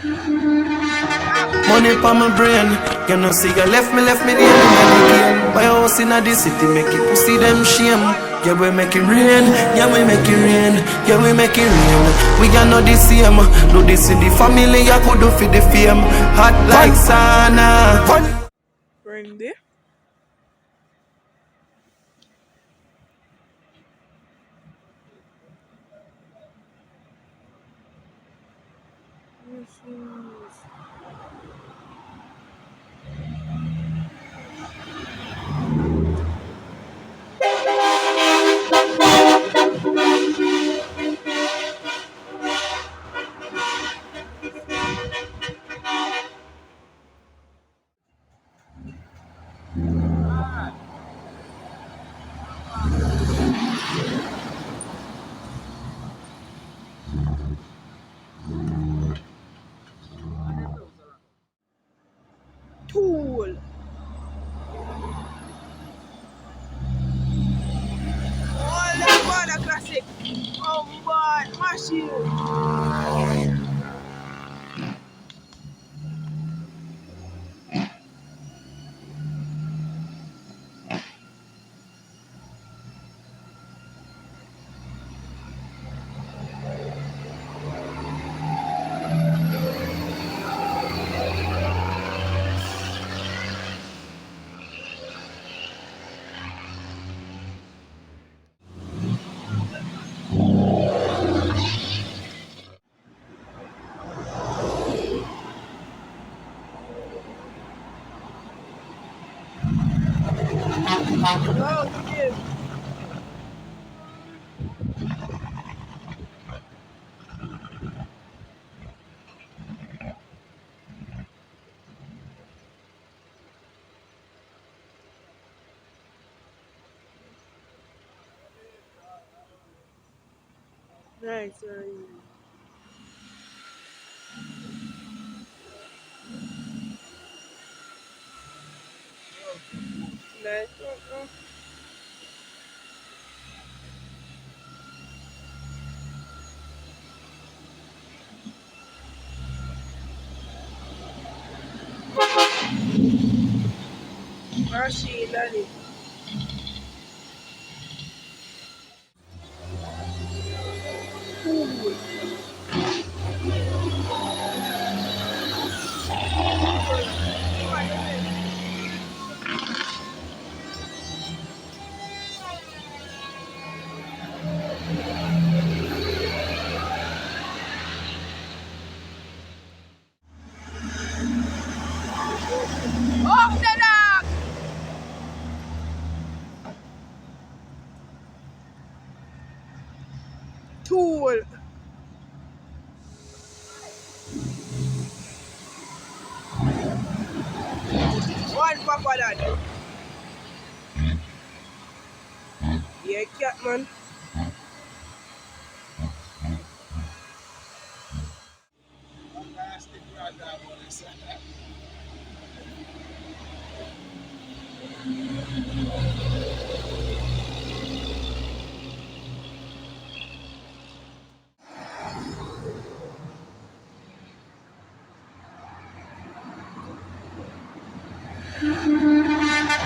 Money pa my brain. You know see you left me the again. Buy a house in the city, make it pussy them shame. Yeah, we make it rain, yeah, we make it rain, yeah, we make it rain. We are not the same. Do this in the family, I could do for the fame. Hot like sauna. Brandy. Tool. Oh, that one a classic. Oh, boy, machine. Oh, yeah. Nice, nice. Machine, daddy. Cool. Off the dog! Tool. One papa dad. Yeah, cat man.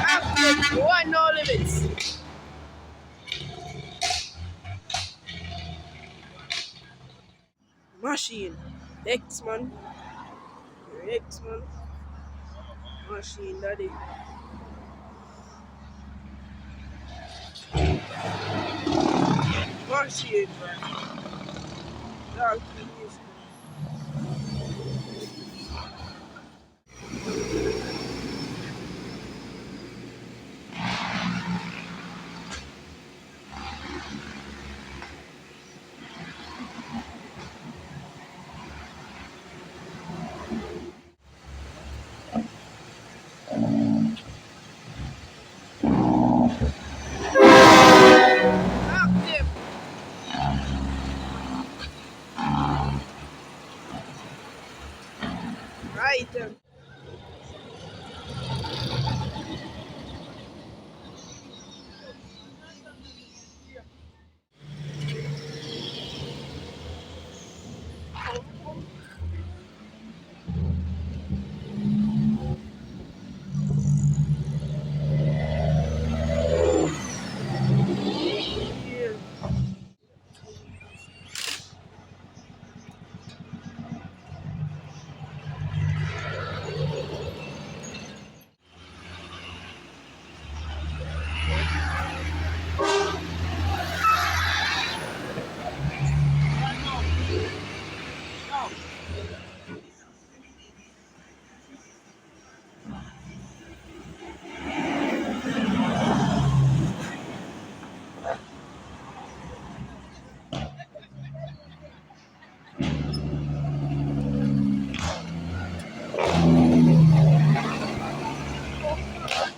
Active. One no limits. Machine. X man. X man. Machine daddy. Machine. Dog, please. Active. Right.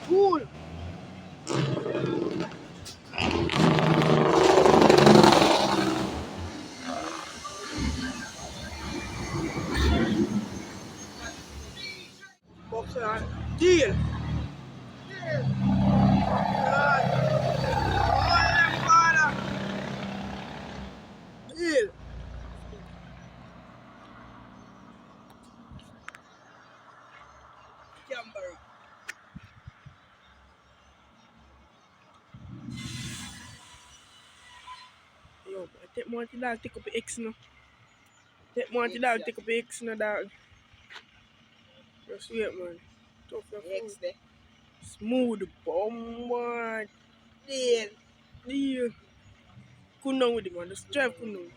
Cool. Box on. Deal. Good. All them father. Deal. Camber. Yo, I take more to dog, take up the X now. Take more to dog, take up the X now, dog. Just wait, man. Tough your X there. Smooth bomb, man. Deal. Deal. Couldn't down with him, man. Just drive couldn't down.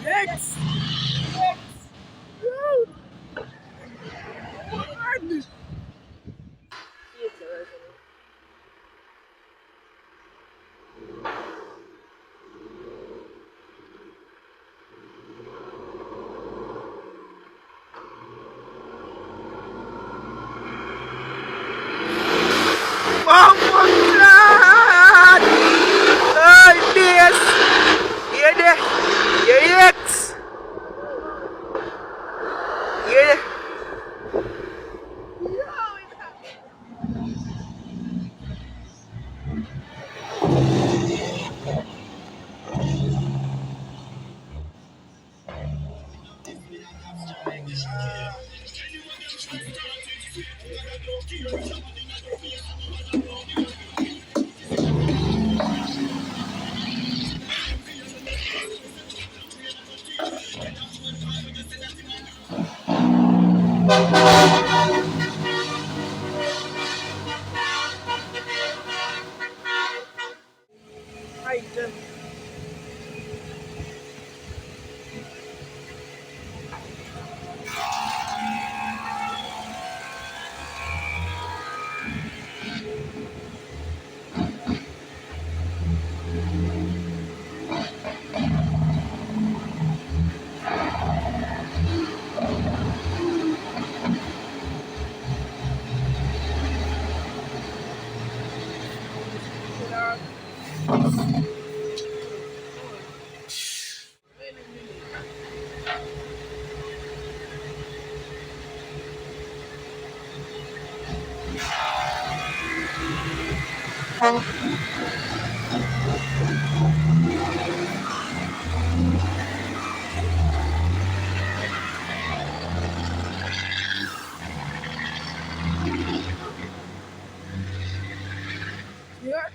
X! Woo! Man! Oh my God! Oh, this! Hear that? Hear it? Hear it? Item. Yeah.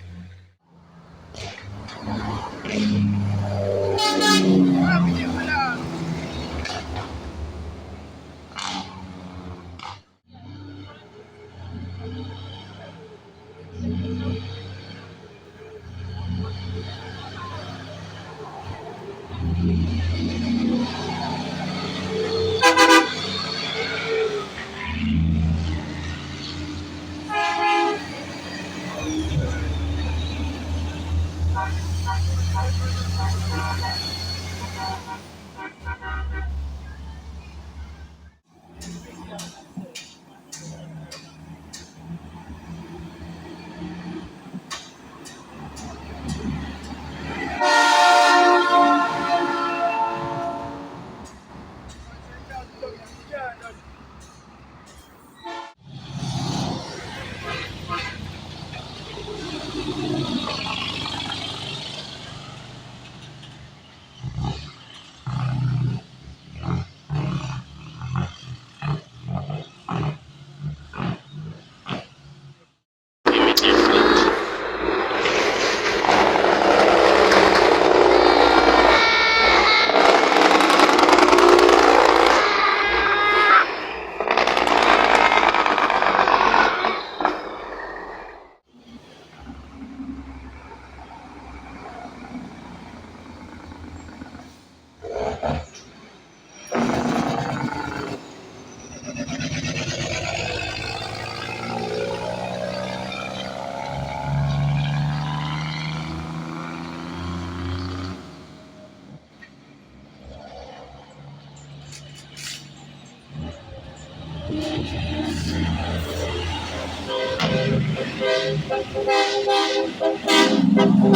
What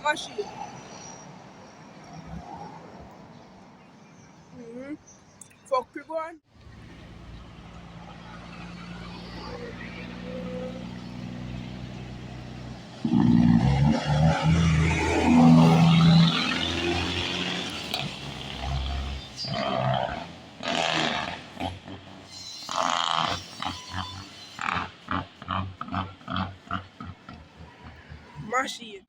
machine? Fuck you, one. Machine.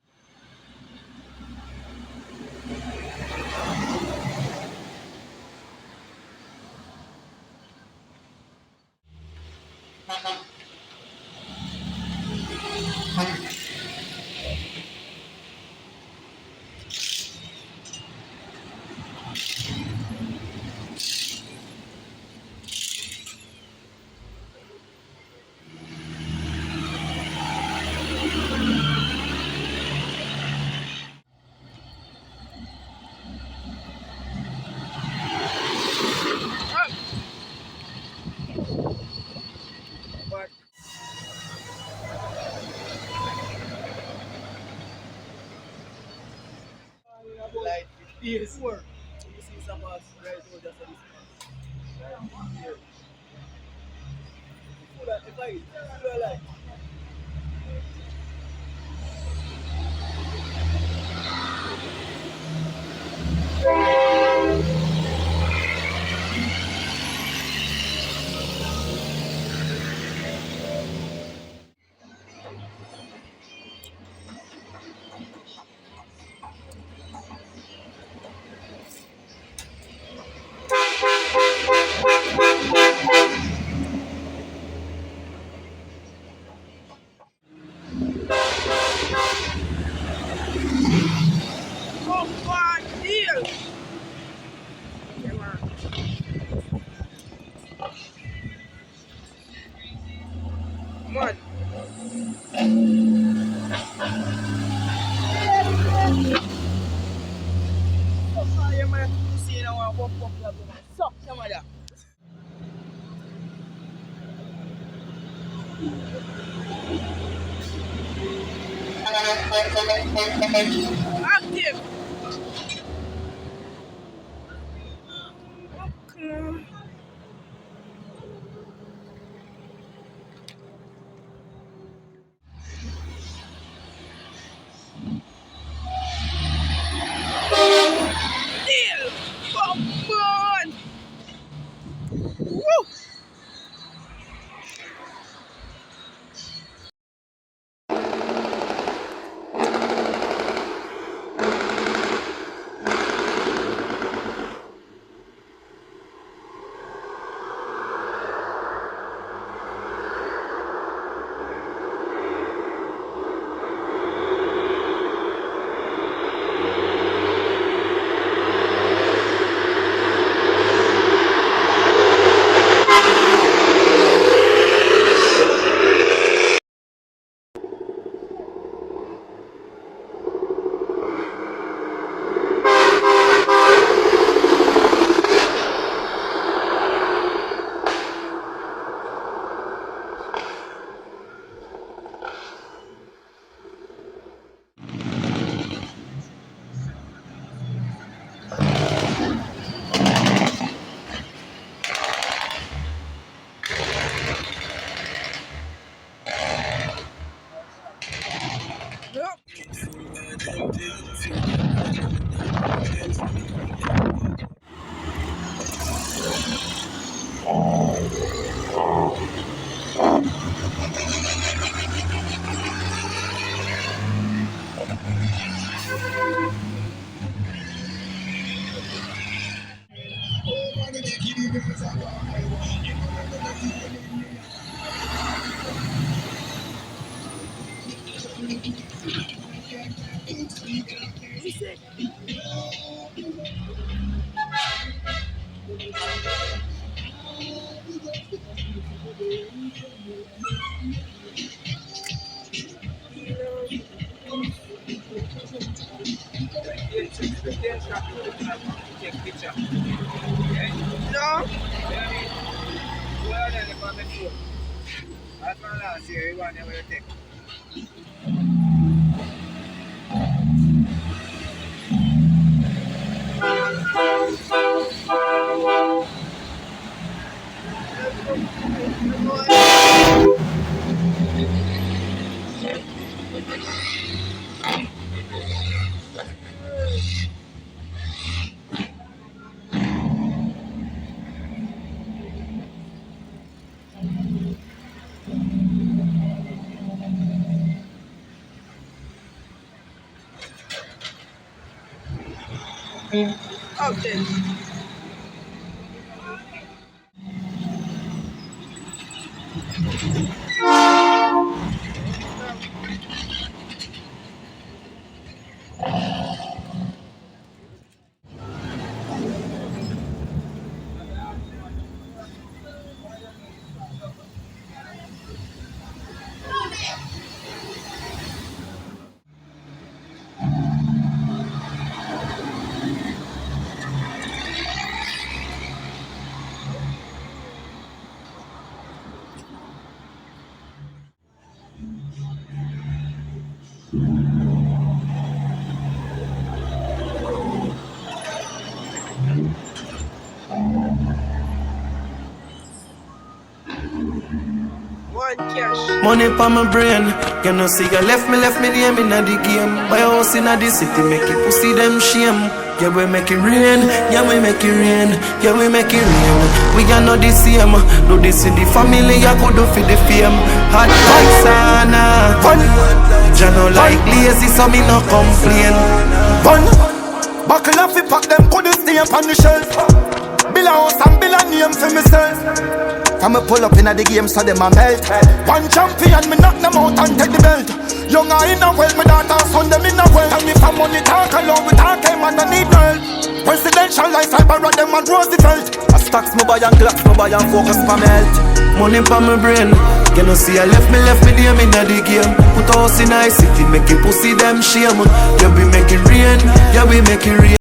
What? Like, yes. Four. You see some of us right now just on this. Here. If I like. Oh, God, deal. Come on. Come on. Oh, you might see now I walk up that woman. Suck some of that. Active. Okay. Deal. Come on. Woo. No. That's my last year, you want to take. Okay. One cash. Money pa my brain. You know see you left me name in the game. Buy a house in the city, make it pussy them shame. Yeah, we make it rain, yeah, we make it rain, yeah, we make it rain. We are not the same. Do this in the family, I could do for the fame. Hot paisana. Fun. You know like lazy, so me no complain. Fun. Buckle off, pack them, could stay up on the shelf. Bill a house and bill a name for myself. Come me pull up in the game so them a melt. One champion, me knock them out and take the belt. Young a in a well, my daughter son them in a well. And if I'm money talk along, we talk him and I need girl. Presidential life, I borrow them and Roosevelt. A stocks me buy and clocks me buy and focus for me health. Money pa my brain. You know see I left me name in the game. Put a house in the city, make it pussy them shame. Yeah, we make it rain, yeah, we make it rain.